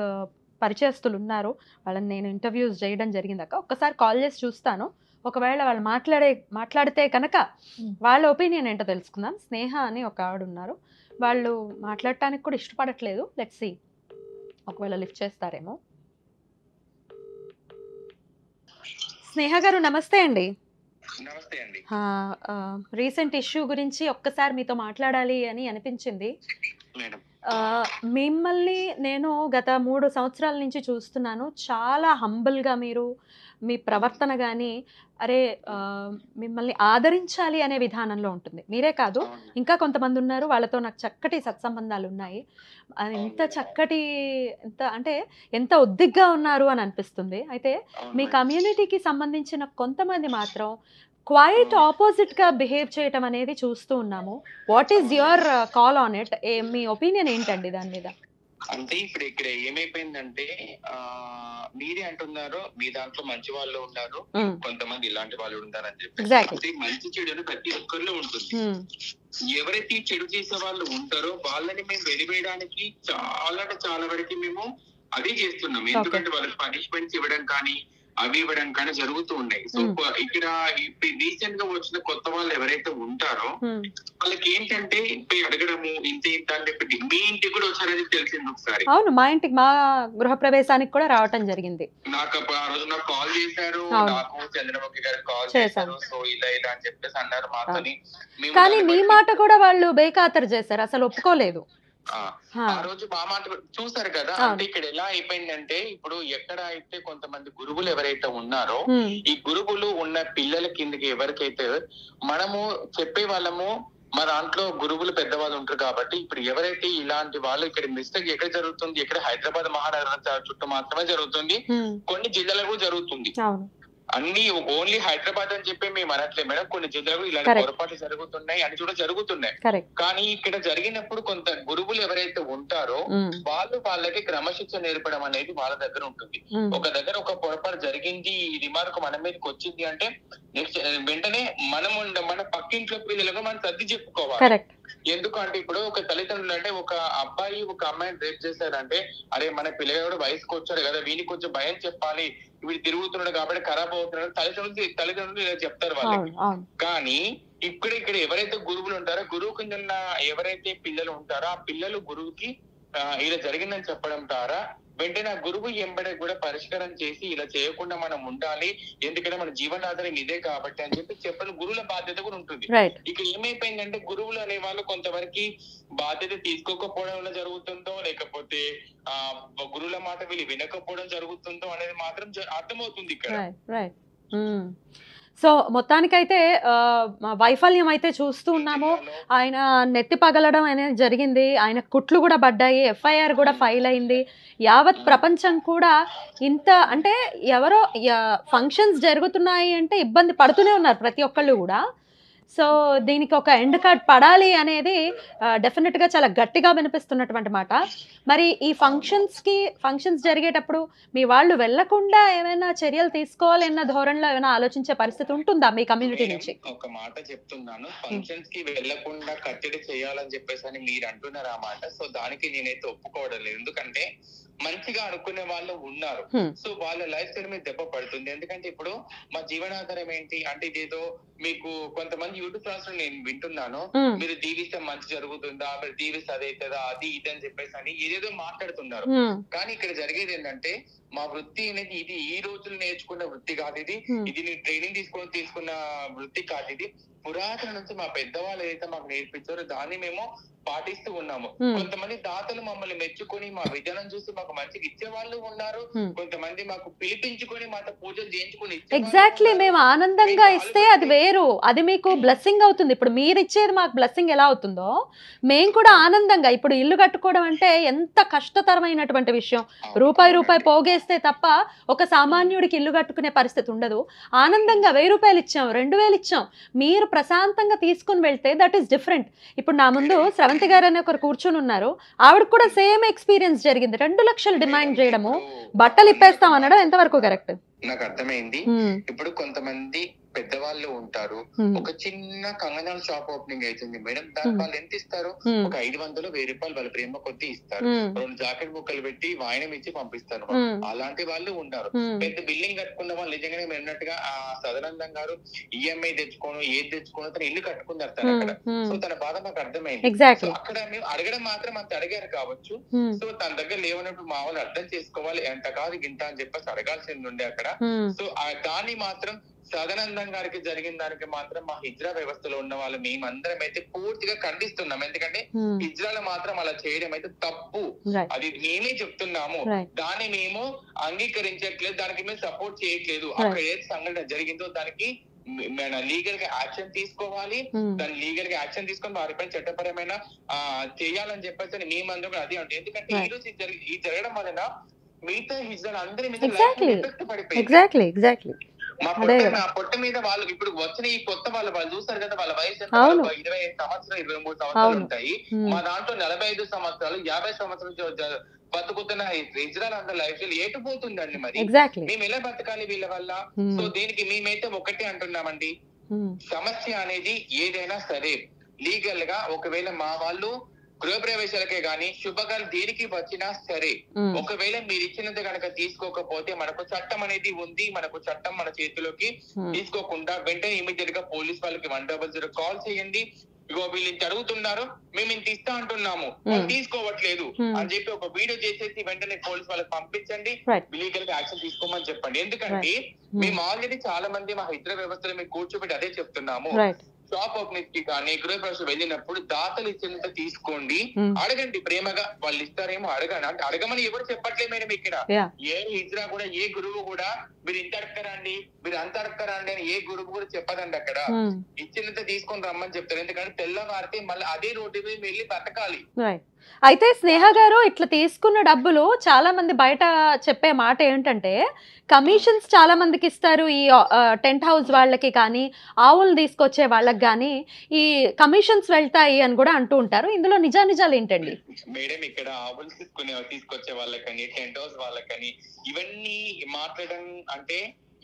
పరిచయస్తులు ఉన్నారు, వాళ్ళని నేను ఇంటర్వ్యూస్ చేయడం జరిగిందాక ఒక్కసారి కాల్ చేసి చూస్తాను. ఒకవేళ వాళ్ళు మాట్లాడితే కనుక వాళ్ళ ఒపీనియన్ ఏంటో తెలుసుకుందాం. స్నేహ అని ఒక ఆవిడ ఉన్నారు, వాళ్ళు మాట్లాడటానికి కూడా ఇష్టపడట్లేదు. లెట్స్ సీ, ఒకవేళ లిఫ్ట్ చేస్తారేమో. స్నేహ గారు నమస్తే అండి. రీసెంట్ ఇష్యూ గురించి ఒక్కసారి మీతో మాట్లాడాలి అని అనిపించింది. మిమ్మల్ని నేను గత 3 సంవత్సరాల నుంచి చూస్తున్నాను. చాలా హంబుల్గా మీరు, మీ ప్రవర్తన కానీ అరే మిమ్మల్ని ఆదరించాలి అనే విధానంలో ఉంటుంది. మీరే కాదు, ఇంకా కొంతమంది ఉన్నారు, వాళ్ళతో నాకు చక్కటి సత్సంబంధాలు ఉన్నాయి. ఎంత చక్కటి ఎంత ఉద్దిగ్గా ఉన్నారు అని అనిపిస్తుంది. అయితే మీ కమ్యూనిటీకి సంబంధించిన కొంతమంది మాత్రం క్వైట్ ఆపోజిట్ గా బిహేవ్ చేయటం అనేది చూస్తూ ఉన్నాము. What is your call on it? Me opinion ఏంటండి దాని మీద? అంటే ఇప్పుడు ఇక్కడ ఏమైపోయిందంటే మీరే అంటున్నారు మీ దాంట్లో మంచి వాళ్ళు ఉన్నారు, కొంతమంది ఇలాంటి వాళ్ళు ఉంటారని చెప్పి. మంచి చెడు ప్రతి ఒక్కరిలో ఉంటుంది. ఎవరైతే చెడు చేసే వాళ్ళు ఉంటారో వాళ్ళని మేము వెలివేయడానికి చాలా వరకు మేము అదే చేస్తున్నాం. ఎందుకంటే వాళ్ళకి పనిష్మెంట్స్ ఇవ్వడం కానీ అవి ఇవ్వడం కానీ జరుగుతూ ఉన్నాయి. సో ఇక్కడ రీసెంట్ గా వచ్చిన కొత్త వాళ్ళు ఎవరైతే ఉంటారో వాళ్ళకి ఏంటంటే అడగడము ఇంత అని చెప్పి మీ ఇంటికి కూడా వచ్చారని తెలిసింది ఒకసారి. అవును, మా ఇంటికి మా గృహ ప్రవేశానికి కూడా రావటం జరిగింది. నాకు ఆ రోజు నాకు కాల్ చేశారు, నాకు చంద్రముఖి గారికి కాల్ చేశారు. సో ఇలా అని చెప్పేసి అన్నారు మాతోని. కానీ మీ మాట కూడా వాళ్ళు బేఖాతరు చేశారు, అసలు ఒప్పుకోలేదు. ఆ రోజు మా మాట చూసారు కదా. అంటే ఇక్కడ ఎలా అయిపోయిందంటే ఇప్పుడు ఎక్కడ అయితే కొంతమంది గురువులు ఎవరైతే ఉన్నారో ఈ గురువులు ఉన్న పిల్లల కిందకి ఎవరికైతే మనము చెప్పే వాళ్ళము మా దాంట్లో గురువులు పెద్దవాళ్ళు ఉంటారు కాబట్టి ఇప్పుడు ఎవరైతే ఇలాంటి వాళ్ళు ఇక్కడ మిస్టేక్ ఎక్కడ జరుగుతుంది, ఇక్కడ హైదరాబాద్ మహానగరం చుట్టూ మాత్రమే జరుగుతుంది, కొన్ని జిల్లాలకు జరుగుతుంది. అన్ని ఓన్లీ హైదరాబాద్ అని చెప్పి మేము అనట్లేదు మేడం, కొన్ని జిల్లాలు ఇలాంటి పొరపాట్లు జరుగుతున్నాయి అని కూడా జరుగుతున్నాయి. కానీ ఇక్కడ జరిగినప్పుడు కొంత గురువులు ఎవరైతే ఉంటారో వాళ్ళకి క్రమశిక్షణ నేర్పడం అనేది వాళ్ళ దగ్గర ఉంటుంది. ఒక దగ్గర ఒక పొరపాటు జరిగింది, ఈ రిమార్క్ మన మీదకి వచ్చింది అంటే నెక్స్ట్ వెంటనే మన పక్కింట్లో పిల్లలకు మనం సర్ది చెప్పుకోవాలి. ఎందుకంటే ఇప్పుడు ఒక తల్లిదండ్రులు అంటే ఒక అబ్బాయి ఒక అమ్మాయిని రేప్ చేశారంటే అరే మన పిల్లగాడు వయసుకు వచ్చాడు కదా వీనికి కొంచెం భయం చెప్పాలి, వీడు తిరుగుతున్నాడు కాబట్టి ఖరాబ్ అవుతున్నాడు తల్లిదండ్రులు ఇలా చెప్తారు వాళ్ళకి. కానీ ఇక్కడ ఎవరైతే గురువులు ఉంటారో గురువు కింద ఎవరైతే పిల్లలు ఉంటారో ఆ పిల్లలు గురువుకి ఇలా జరిగిందని చెప్పడం ద్వారా వెంటనే ఆ గురువు ఎంబడే కూడా పరిష్కారం చేసి ఇలా చేయకుండా మనం ఉండాలి, ఎందుకంటే మన జీవనాధారం ఇదే కాబట్టి అని చెప్పి చెప్పడం గురువుల బాధ్యత కూడా ఉంటుంది. ఇక ఏమైపోయిందంటే గురువులు అనే వాళ్ళు కొంతవరకు బాధ్యత తీసుకోకపోవడం వల్ల జరుగుతుందో లేకపోతే గురువుల మాట వీళ్ళు వినకపోవడం జరుగుతుందో అనేది మాత్రం అర్థమవుతుంది ఇక్కడ. సో మొత్తానికైతే వైఫల్యం అయితే చూస్తూ ఉన్నాము. ఆయన నెత్తి పగలడం అనేది జరిగింది, ఆయన కుట్లు కూడా పడ్డాయి, ఎఫ్ఐఆర్ కూడా ఫైల్ అయింది. యావత్ ప్రపంచం కూడా ఇంత అంటే ఎవరో ఫంక్షన్స్ జరుగుతున్నాయి అంటే ఇబ్బంది పడుతూనే ఉన్నారు ప్రతి ఒక్కళ్ళు కూడా. సో దీనికి ఒక ఎండ్ కార్డ్ పడాలి అనేది డెఫినెట్గా చాలా గట్టిగా వినిపిస్తున్నటువంటి మాట. మరి ఈ ఫంక్షన్స్ జరిగేటప్పుడు మీ వాళ్ళు వెళ్లకుండా ఏమైనా చర్యలు తీసుకోవాలి అన్న ధోరణిలో ఏమైనా ఆలోచించే పరిస్థితి ఉంటుందా మీ కమ్యూనిటీ నుంచి? ఒక మాట చెప్తున్నాను, ఫంక్షన్స్ కి వెళ్లకుండా కట్టడి చేయాలని చెప్పేసి అని మీరు అంటున్నారు ఆ మాట. సో దానికి నేనైతే ఒప్పుకోవడం లేదు, ఎందుకంటే మంచిగా అనుకునే వాళ్ళు ఉన్నారు. సో వాళ్ళ లైఫ్ స్టైల్ మీద దెబ్బ పడుతుంది. ఎందుకంటే ఇప్పుడు మా జీవనాధారం ఏంటి అంటే ఇదేదో మీకు కొంతమంది యూట్యూబ్ క్లాస్ లో నేను వింటున్నాను, మీరు దీవిస్తే మంచి జరుగుతుందా, మీరు దీవిస్తే అదైతుందా, అది ఇది అని చెప్పేసి అని ఏదేదో మాట్లాడుతున్నారు. కానీ ఇక్కడ జరిగేది ఏంటంటే మా వృత్తి అనేది ఇది ఈ రోజులు నేర్చుకున్న వృత్తి కాదు, ఇది ట్రైనింగ్ తీసుకున్న వృత్తి కాదు. ఇది పురాతన నుంచి మా పెద్దవాళ్ళు ఏదైతే మాకు నేర్పించారో దాన్ని మేము పాటిస్తూ ఉన్నాము. కొంతమంది దాతలు మమ్మల్ని మెచ్చుకొని మా విధానం చూసి మాకు మంచిగా ఇచ్చే వాళ్ళు ఉన్నారు, కొంతమంది మాకు పిలిపించుకొని మాతో పూజలు చేయించుకొని ఎగ్జాక్ట్లీ మేము ఆనందంగా ఇస్తే అది వేరు, అది మీకు బ్లెస్సింగ్ అవుతుంది. ఇప్పుడు మీరు ఇచ్చేది మాకు బ్లెస్సింగ్ ఎలా అవుతుందో మేము కూడా ఆనందంగా, ఇప్పుడు ఇల్లు కట్టుకోవడం అంటే ఎంత కష్టతరమైనటువంటి విషయం, రూపాయి పోగేస్తే తప్ప ఒక సామాన్యుడికి ఇల్లు కట్టుకునే పరిస్థితి ఉండదు. ఆనందంగా 1000 రూపాయలు ఇచ్చాం, 2000 ఇచ్చాం, మీరు ప్రశాంతంగా తీసుకుని వెళ్తే దట్ ఈస్ డిఫరెంట్. ఇప్పుడు నా ముందు శ్రవంతి గారు అనే ఒకరు కూర్చొని ఉన్నారు, ఆవిడకు కూడా సేమ్ ఎక్స్పీరియన్స్ జరిగింది. 2 లక్షలు డిమాండ్ చేయడము, బట్టలు ఇప్పేస్తాం అనడం ఎంతవరకు కరెక్ట్? నాకు అర్థమైంది. ఇప్పుడు కొంతమంది పెద్దవాళ్ళు ఉంటారు, ఒక చిన్న కంగనాల షాప్ ఓపెనింగ్ అవుతుంది మేడం, దాని వాళ్ళు ఎంత ఇస్తారు, ఒక 500 1000 రూపాయలు వాళ్ళ ప్రేమ కొద్ది ఇస్తారు, 2 జాకెట్ ముక్కలు పెట్టి వాయినం ఇచ్చి పంపిస్తారు. అలాంటి వాళ్ళు ఉన్నారు. పెద్ద బిల్డింగ్ కట్టుకున్న వాళ్ళు నిజంగానే మీరు అన్నట్టుగా ఆ సదానందం గారు ఈఎంఐ తెచ్చుకోను ఏది తెచ్చుకోను తను ఇల్లు కట్టుకున్నారు తను అక్కడ. సో తన బాధ నాకు అర్థమైంది. అక్కడ మేము అడగడం మాత్రం అంత అడిగారు కావచ్చు. సో తన దగ్గర లేవనప్పుడు మా వాళ్ళు అర్థం చేసుకోవాలి, ఎంత కాదు గింత అని చెప్పేసి అడగాల్సింది ఉండే అక్కడ. సో దాన్ని మాత్రం సదానందం గారికి జరిగిన దానికి మాత్రం మా హిజ్రా వ్యవస్థలో ఉన్న వాళ్ళు మేమందరం అయితే పూర్తిగా ఖండిస్తున్నాం. ఎందుకంటే హిజ్రాలో మాత్రం అలా చేయడం అయితే తప్పు, అది మేమే చెప్తున్నాము, దాన్ని మేము అంగీకరించట్లేదు, దానికి మేము సపోర్ట్ చేయట్లేదు. అక్కడ ఏ సంఘటన జరిగిందో దానికి లీగల్ గా యాక్షన్ తీసుకోవాలి, దాన్ని లీగల్ గా యాక్షన్ తీసుకొని వారిపై చట్టపరమైన చేయాలని చెప్పేసి మేమందరం అదే ఉంటుంది. ఎందుకంటే ఈ రోజు ఈ జరగడం వలన మిగతా హిజ్రాలు అందరి మీద ఎగ్జాక్ట్లీ మా పొట్ట మీద వాళ్ళు ఇప్పుడు వచ్చిన ఈ కొత్త వాళ్ళు చూస్తారు కదా, వాళ్ళ వయసు 25 సంవత్సరాలు 23 సంవత్సరాలు ఉంటాయి. మా దాంట్లో 45 సంవత్సరాలు 50 సంవత్సరాలు బతుకుతున్న ఇజ్రాయల్ అంత లైఫ్ స్టైల్ ఏటుపోతుందండి. మరి మేము ఎలా బతకాలి వీళ్ళ వల్ల? సో దీనికి మేమైతే ఒకటే అంటున్నామండి, సమస్య అనేది ఏదైనా సరే లీగల్ గా ఒకవేళ మా వాళ్ళు గృహప్రవేశాలకే గాని శుభకాలు దేనికి వచ్చినా సరే ఒకవేళ మీరు ఇచ్చినంత కనుక తీసుకోకపోతే మనకు చట్టం అనేది ఉంది. మనకు చట్టం మన చేతిలోకి తీసుకోకుండా వెంటనే ఇమీడియట్ గా పోలీస్ వాళ్ళకి 100 కాల్ చేయండి. ఇగో వీళ్ళు ఇంత అడుగుతున్నారు, మేము ఇంత ఇస్తా అంటున్నాము, తీసుకోవట్లేదు అని చెప్పి ఒక వీడియో చేసేసి వెంటనే పోలీస్ వాళ్ళకి పంపించండి, లీగల్ గా యాక్షన్ తీసుకోమని చెప్పండి. ఎందుకంటే మేము ఆల్రెడీ చాలా మంది మా ఇతర వ్యవస్థలో మేము కూర్చోబెట్టి అదే చెప్తున్నాము. షాప్ ఓపెనింగ్ కి కానీ గృహప్రవేశం వెళ్ళినప్పుడు దాతలు ఇచ్చినంత తీసుకోండి, అడగండి ప్రేమగా, వాళ్ళు ఇస్తారేమో అడగండి. అంటే అడగమని ఎవరు చెప్పట్లేదు మేడం. ఇక్కడ ఏ హిజ్రా కూడా ఏ గురువు కూడా మీరు ఇంత అడగరండి మీరు అంత అడగరండి అని ఏ గురువు కూడా చెప్పదండి. అక్కడ ఇచ్చినంత తీసుకొని రమ్మని చెప్తారు. ఎందుకంటే తెల్లవారితే మళ్ళీ అదే రోడ్డు మీద వెళ్ళి బతకాలి. అయితే స్నేహ గారు ఇట్లా తీసుకున్న డబ్బులు చాలా మంది బయట చెప్పే మాట ఏంటంటే కమిషన్స్ చాలా మందికి ఇస్తారు, ఈ టెంట్ హౌస్ వాళ్ళకి కానీ ఆవులు తీసుకొచ్చే వాళ్ళకి కానీ ఈ కమిషన్స్ వెళ్తాయి అని కూడా అంటూ ఉంటారు. ఇందులో నిజాలు ఏంటండి? మేడం ఇక్కడ ఆవులు తీసుకొచ్చే వాళ్ళకని టెంట్ హౌస్ వాళ్ళకని ఇవన్నీ మాట్లాడడం అంటే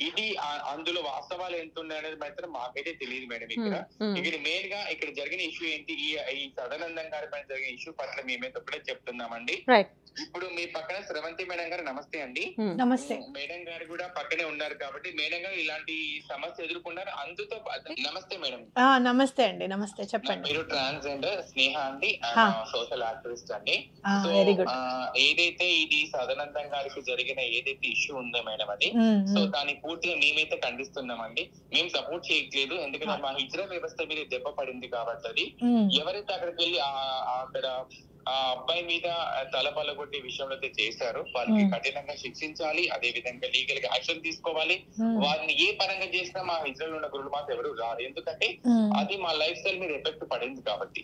ఇది అందులో వాస్తవాలు ఎంత ఉన్నాయి అనేది మాత్రం మాకైతే తెలియదు మేడం. ఇక్కడ మెయిన్ గా ఇక్కడ జరిగిన ఇష్యూ ఏంటి, ఈ సదానందం గారి పైన జరిగిన ఇష్యూ పట్ల మేమైతే ఒకటే చెప్తున్నామండి. ఇప్పుడు మీ పక్కన శ్రవంతి మేడం గారు నమస్తే అండి. నమస్తే మేడం గారు కూడా పక్కనే ఉన్నారు కాబట్టి మేడం గారు ఇలాంటి సమస్య ఎదుర్కొన్నారు. అందుతో నమస్తే మేడం. నమస్తే అండి. నమస్తే చెప్పండి. మీరు ట్రాన్స్జెండర్ స్నేహ అండి, సోషల్ యాక్టివిస్ట్ అండి. సో ఏదైతే ఇది సదానందం గారికి జరిగిన ఏదైతే ఇష్యూ ఉందో మేడం అది, సో దాని పూర్తిగా మేమైతే ఖండిస్తున్నామండి. మేము సపోర్ట్ చేయట్లేదు, ఎందుకంటే మా హిజ్రా వ్యవస్థ మీద దెబ్బ పడింది కాబట్టి. అది ఎవరైతే అక్కడికి వెళ్ళి అక్కడ ఆ అబ్బాయి మీద తల పలగొట్టే విషయంలో అయితే చేశారు, వాళ్ళకి కఠినంగా శిక్షించాలి. అదే విధంగా లీగల్ గా యాక్షన్ తీసుకోవాలి. వారిని ఏ పరంగా చేసినా మా ఇజ్రాయల్ ఉన్న గురువులు మాత్రం ఎవరు రారు, ఎందుకంటే అది మా లైఫ్ స్టైల్ మీద ఎఫెక్ట్ పడింది కాబట్టి.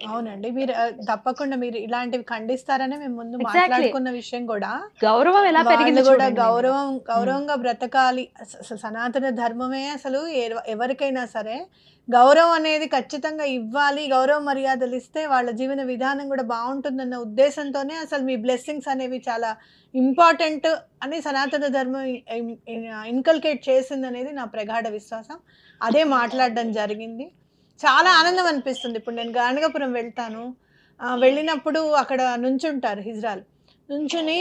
అవునండి, మీరు తప్పకుండా మీరు ఇలాంటివి ఖండిస్తారని మేము ముందు మాట్లాడుకున్న విషయం కూడా. గౌరవం ఎలా పెరిగింది కూడా గౌరవంగా బ్రతకాలి. సనాతన ధర్మమే అసలు ఎవరికైనా సరే గౌరవం అనేది ఖచ్చితంగా ఇవ్వాలి. గౌరవ మర్యాదలు ఇస్తే వాళ్ళ జీవన విధానం కూడా బాగుంటుందన్న ఉద్దేశంతోనే అసలు మీ బ్లెస్సింగ్స్ అనేవి చాలా ఇంపార్టెంట్ అని సనాతన ధర్మం ఇన్కల్కేట్ చేసింది అనేది నా ప్రగాఢ విశ్వాసం. అదే మాట్లాడడం జరిగింది. చాలా ఆనందం అనిపిస్తుంది. ఇప్పుడు నేను గానగాపురం వెళ్తాను, వెళ్ళినప్పుడు అక్కడ నుంచుంటారు హిజ్రాలు, నుంచుని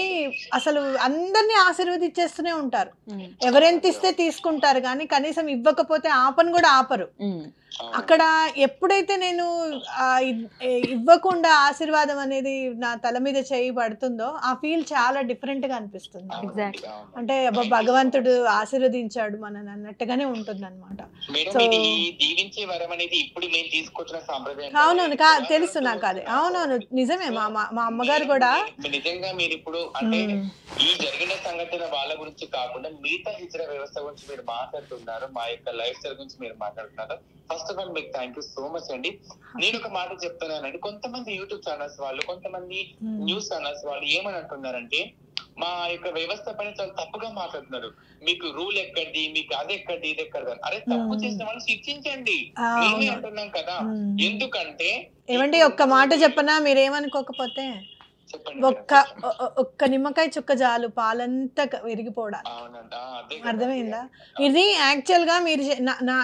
అసలు అందరినీ ఆశీర్వదించేస్తూనే ఉంటారు. ఎవరెంత ఇస్తే తీసుకుంటారు కానీ కనీసం ఇవ్వకపోతే ఆపను కూడా ఆపరు. అక్కడ ఎప్పుడైతే నేను ఇవ్వకుండా ఆశీర్వాదం అనేది నా తల మీద చేయి పడుతుందో ఆ ఫీల్ చాలా డిఫరెంట్ గా అనిపిస్తుంది. అంటే భగవంతుడు ఆశీర్వదించాడు మనని అన్నట్టుగానే ఉంటుంది అనమాట. అవునవును, తెలుసు నాకు అది. అవునవును, నిజమే. మా అమ్మగారు కూడా నిజంగా మీరు ఇప్పుడు అంటే ఈ జరిగిన సంఘటన వాళ్ళ గురించి కాకుండా మిగతా హిజ్రా వ్యవస్థ గురించి మీరు మాట్లాడుతున్నారు, మా యొక్క లైఫ్ స్టైల్ గురించి మీరు మాట్లాడుతున్నారు. ఫస్ట్ ఆఫ్ ఆల్ మీకు థ్యాంక్ యూ సో మచ్ అండి. నేను ఒక మాట చెప్తున్నానండి, కొంతమంది యూట్యూబ్ ఛానల్స్ వాళ్ళు, కొంతమంది న్యూస్ ఛానల్స్ వాళ్ళు ఏమని అంటున్నారంటే మా యొక్క వ్యవస్థ పైన చాలా తప్పుగా మాట్లాడుతున్నారు. మీకు రూల్ ఎక్కడిది, మీకు అది ఎక్కడిది, ఇది ఎక్కడిది. అరే తప్పు చేసిన వాళ్ళు శిక్షించండి, మేమే అంటున్నాం కదా. ఎందుకంటే ఏమండి ఒక్క మాట చెప్పనా, మీరేమనుకోకపోతే ఒక్క నిమ్మకాయ చుక్క చాలు పాలంతా విరిగిపోవడానికి. అర్థమైందా? ఇది యాక్చువల్ గా మీరు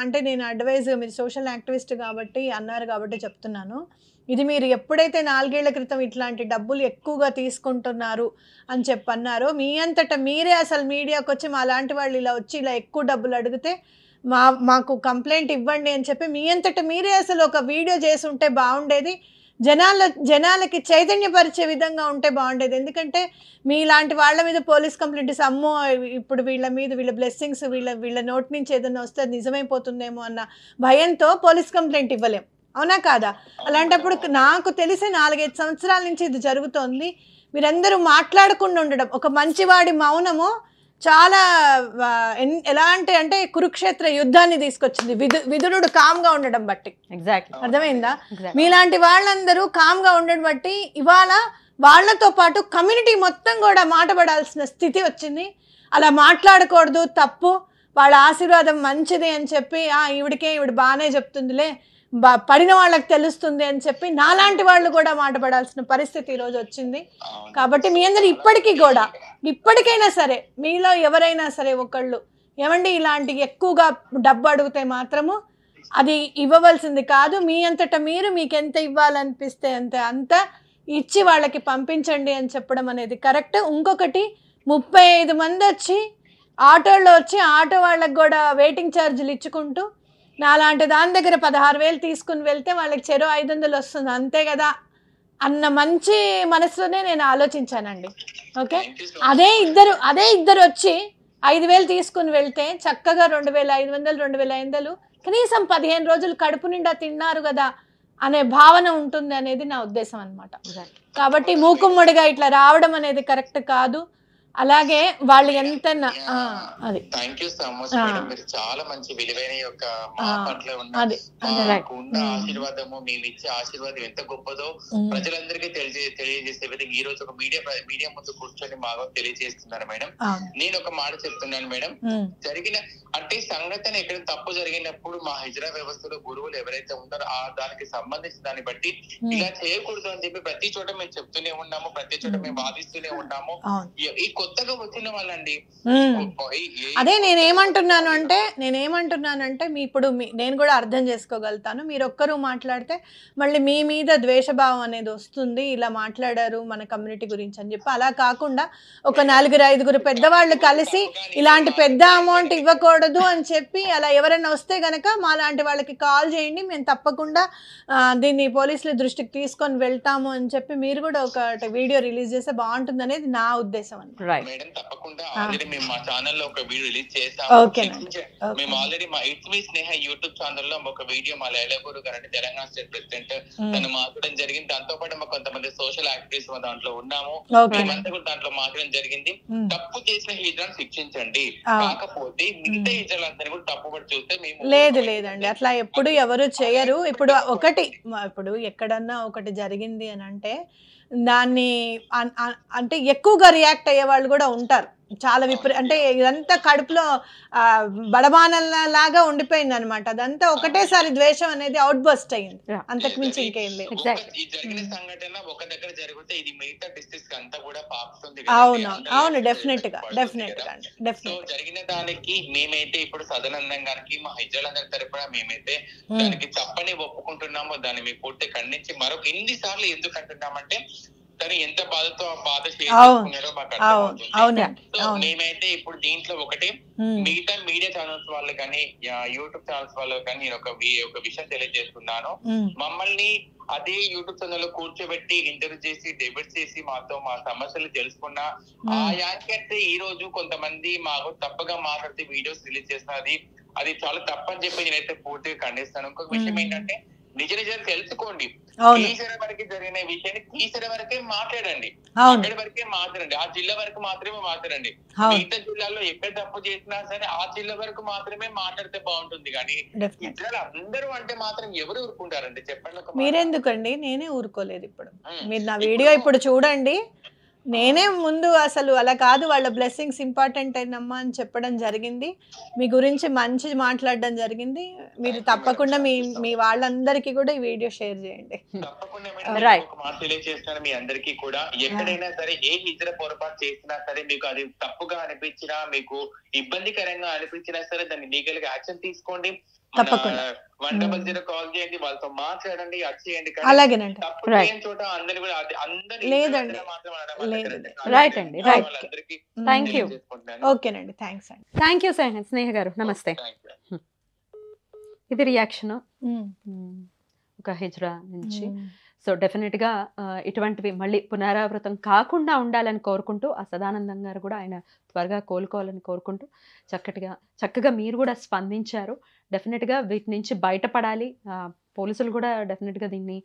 అంటే నేను అడ్వైజ్, మీరు సోషల్ యాక్టివిస్ట్ కాబట్టి అన్నారు కాబట్టి చెప్తున్నాను. ఇది మీరు ఎప్పుడైతే 4 ఏళ్ల క్రితం ఇట్లాంటి డబ్బులు ఎక్కువగా తీసుకుంటున్నారు అని చెప్పన్నారో మీ అంతటా మీరే అసలు మీడియాకి వచ్చి మా లాంటి వాళ్ళు ఇలా వచ్చి ఇలా ఎక్కువ డబ్బులు అడిగితే మాకు కంప్లైంట్ ఇవ్వండి అని చెప్పి మీ అంతటా మీరే అసలు ఒక వీడియో చేసి ఉంటే బాగుండేది. జనాలకి చైతన్యపరిచే విధంగా ఉంటే బాగుండేది. ఎందుకంటే మీలాంటి వాళ్ళ మీద పోలీస్ కంప్లైంట్ ఇస్తే అమ్మో ఇప్పుడు వీళ్ళ మీద వీళ్ళ బ్లెస్సింగ్స్ వీళ్ళ నోటి నుంచి ఏదైనా వస్తే నిజమైపోతుందేమో అన్న భయంతో పోలీస్ కంప్లైంట్ ఇవ్వలేం, అవునా కాదా? అలాంటప్పుడు నాకు తెలిసి 4-5 సంవత్సరాల నుంచి ఇది జరుగుతోంది. మీరందరూ మాట్లాడకుండా ఉండడం, ఒక మంచివాడి మౌనము చాలా అంటే కురుక్షేత్ర యుద్ధాన్ని తీసుకొచ్చింది. విదురుడు కామ్గా ఉండడం బట్టి. అర్థమైందా? మీలాంటి వాళ్ళందరూ కామ్గా ఉండడం బట్టి ఇవాళ వాళ్ళతో పాటు కమ్యూనిటీ మొత్తం కూడా మాట్లాడాల్సిన స్థితి వచ్చింది. అలా మాట్లాడకూడదు, తప్పు. వాళ్ళ ఆశీర్వాదం మంచిది అని చెప్పి ఈవిడ బాగానే చెప్తుందిలే, పడిన వాళ్ళకి తెలుస్తుంది అని చెప్పి నాలాంటి వాళ్ళు కూడా మాట పడాల్సిన పరిస్థితి ఈరోజు వచ్చింది. కాబట్టి మీ అందరు ఇప్పటికైనా సరే మీలో ఎవరైనా సరే ఒకళ్ళు ఏమండి ఇలాంటి ఎక్కువగా డబ్బు అడిగితే మాత్రము అది ఇవ్వవలసింది కాదు, మీ అంతటా మీరు మీకు ఎంత ఇవ్వాలనిపిస్తే అంత ఇచ్చి వాళ్ళకి పంపించండి అని చెప్పడం అనేది కరెక్ట్. ఇంకొకటి 35 మంది వచ్చి ఆటోలో వచ్చి ఆటో వాళ్ళకి కూడా వెయిటింగ్ ఛార్జీలు ఇచ్చుకుంటూ నాలాంటి దాని దగ్గర 16,000 తీసుకుని వెళ్తే వాళ్ళకి చెరో 500 వస్తుంది అంతే కదా అన్న మంచి మనసులోనే నేను ఆలోచించానండి. ఓకే, అదే ఇద్దరు వచ్చి 5,000 తీసుకుని వెళ్తే చక్కగా 2,500 2,500 కనీసం 15 రోజులు కడుపు నిండా తిన్నారు కదా అనే భావన ఉంటుంది అనేది నా ఉద్దేశం అన్నమాట. కాబట్టి మూకుమ్మడిగా ఇట్లా రావడం అనేది కరెక్ట్ కాదు. అలాగే వాళ్ళు ఎంత అది థాంక్యూ సో మచ్ మేడం, మీరు చాలా మంచి విలువైన యొక్క మా పట్ల ఉన్న ఆశీర్వాదము, మేము ఇచ్చే ఆశీర్వాదం ఎంత గొప్పదో ప్రజలందరికీ తెలియజేసే విధంగా ఈ రోజు ఒక మీడియా ముందు కూర్చొని మాకు తెలియజేస్తున్నారు మేడం. నేను ఒక మాట చెప్తున్నాను మేడం, జరిగిన అంటే సంఘటన ఎక్కడ తప్పు జరిగినప్పుడు మా హిజ్రా వ్యవస్థలో గురువులు ఎవరైతే ఉన్నారో దానికి సంబంధించిన దాన్ని బట్టి ఇలా చేయకూడదు అని చెప్పి ప్రతి చోట మేము చెప్తూనే ఉన్నాము, ప్రతి చోట మేము వాదిస్తూనే ఉన్నాము. ఈ కొత్తగా వచ్చిన వాళ్ళండి అదే నేనేమంటున్నాను అంటే ఇప్పుడు నేను కూడా అర్థం చేసుకోగలుగుతాను. మీరు ఒక్కరు మాట్లాడితే మళ్ళీ మీ మీద ద్వేషభావం అనేది వస్తుంది, ఇలా మాట్లాడారు మన కమ్యూనిటీ గురించి అని చెప్పి. అలా కాకుండా ఒక 4-5 పెద్దవాళ్ళు కలిసి ఇలాంటి పెద్ద అమౌంట్ ఇవ్వకూడదు అని చెప్పి అలా ఎవరైనా వస్తే గనక మా లాంటి వాళ్ళకి కాల్ చేయండి, మేము తప్పకుండా దీన్ని పోలీసుల దృష్టికి తీసుకొని వెళ్తాము అని చెప్పి మీరు కూడా ఒక వీడియో రిలీజ్ చేస్తే బాగుంటుంది అనేది నా ఉద్దేశం అండి. మేడం తప్పకుండా ఆల్రెడీ మేము మా ఛానల్ లో ఒక వీడియో రిలీజ్ చేసాము. మేము ఆల్రెడీ మా it's me Sneha YouTube channel లో ఒక వీడియో మా లైలాగురు గారు తెలంగాణ స్టేట్ ప్రెసిడెంట్ తను మాట్లాడడం జరిగింది. దాంతో పాటు మా కొంతమంది సోషల్ యాక్టివిస్ట్ దాంట్లో ఉన్నాము, మేమంతా కూడా దాంట్లో మాట్లాడడం జరిగింది. తప్పు చేసిన హిజ్రాను శిక్షించండి, కాకపోతే మిగతా హిజ్రాలందరినీ కూడా తప్పుపడి చూస్తే మేము లేదండి అట్లా ఎప్పుడు ఎవరు చేయరు. ఇప్పుడు ఎక్కడన్నా ఒకటి జరిగింది అని అంటే దాన్ని అంటే ఎక్కువగా రియాక్ట్ అయ్యే వాళ్ళు కూడా ఉంటారు. చాలా అంటే ఇదంతా కడుపులో బడబానలాగా ఉండిపోయింది అనమాట. అదంతా ఒకటేసారి ద్వేషం అనేది అవుట్ బస్ట్ అయింది, అంతకు మించి ఇంకేం లేదు. అవును డెఫినెట్ గా జరిగిన దానికి మేమైతే ఇప్పుడు సదనందం గారికి మా హిజ్రాలందరి తరపున మేమైతే దానికి తప్పని ఒప్పుకుంటున్నాము. దాన్ని మేము పూర్తి ఖండించి మరొక ఎన్నిసార్లు ఎందుకు అంటున్నామంటే తను ఎంత బాధతో ఆ బాధ చేసుకున్నారో మాకు అర్థమవుతుంది. సో మేమైతే ఇప్పుడు దీంట్లో ఒకటి మిగతా మీడియా ఛానల్స్ వాళ్ళు కానీ యూట్యూబ్ ఛానల్స్ వాళ్ళు కానీ నేను ఒక విషయం తెలియజేస్తున్నాను. మమ్మల్ని అదే యూట్యూబ్ ఛానల్ లో కూర్చోబెట్టి ఇంటర్వ్యూ చేసి డిబేట్ చేసి మాతో మా సమస్యలు తెలుసుకున్న ఆ యాంకర్ ఈ రోజు కొంతమంది మాకు తప్పగా మాట్లాడితే వీడియోస్ రిలీజ్ చేస్తున్నది అది చాలా తప్పని చెప్పి నేనైతే పూర్తిగా ఖండిస్తాను. ఇంకొక విషయం ఏంటంటే నిజాలు తెలుసుకోండి, తీసర వరకు జరిగిన విషయాన్ని తీసర వరకే మాట్లాడండి, అక్కడి వరకే మాట్లాడండి, ఆ జిల్లా వరకు మాత్రమే మాట్లాడండి. మిగతా జిల్లాలో ఎక్కడ తప్పు చేసినా సరే ఆ జిల్లా వరకు మాత్రమే మాట్లాడితే బాగుంటుంది. కానీ ఇతరులు అందరూ అంటే మాత్రం ఎవరు ఊరుకుంటారండి చెప్పండి? మీరెందుకండి, నేనే ఊరుకోలేదు. ఇప్పుడు మీరు నా వీడియో ఇప్పుడు చూడండి, నేనే ముందు అసలు అలా కాదు, వాళ్ళ బ్లెస్సింగ్స్ ఇంపార్టెంట్ అయినమ్మా అని చెప్పడం జరిగింది, మీ గురించి మంచి మాట్లాడడం జరిగింది. మీరు తప్పకుండా మీ వాళ్ళందరికీ కూడా ఈ వీడియో షేర్ చేయండి. తెలియజేస్తున్నాను మీ అందరికీ కూడా, ఎక్కడైనా సరే ఏ హిజ్రా పొరపాటు చేసినా సరే మీకు అది తప్పుగా అనిపించినా మీకు ఇబ్బందికరంగా అనిపించినా సరే దాన్ని లీగల్ గా యాక్షన్ తీసుకోండి. తప్పకుండా 100 కాల్ చేయండి, వాళ్ళతో మాట్లాడండి, చేయండి. అలాగేనండి, చోట అందరి కూడా లేదండి, రైట్ అండి, రైట్. Thank you. ఓకేనండి, థ్యాంక్స్ అండి. థ్యాంక్ యూ స్నేహ గారు, నమస్తే. ఇది రియాక్షన్ ఒక హిజ్రా నుంచి. సో డెఫినెట్గా ఇటువంటివి మళ్ళీ పునరావృతం కాకుండా ఉండాలని కోరుకుంటూ ఆ సదానందం గారు కూడా ఆయన త్వరగా కోలుకోవాలని కోరుకుంటూ చక్కగా మీరు కూడా స్పందించారు. డెఫినెట్గా వీటి నుంచి బయటపడాలి, పోలీసులు కూడా డెఫినెట్గా దీన్ని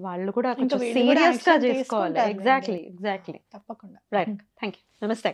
వాళ్ళు కూడా కొంచెం సీరియస్గా చేసుకోవాలి. ఎగ్జాక్ట్లీ తప్పకుండా. Right, thank you. నమస్తే.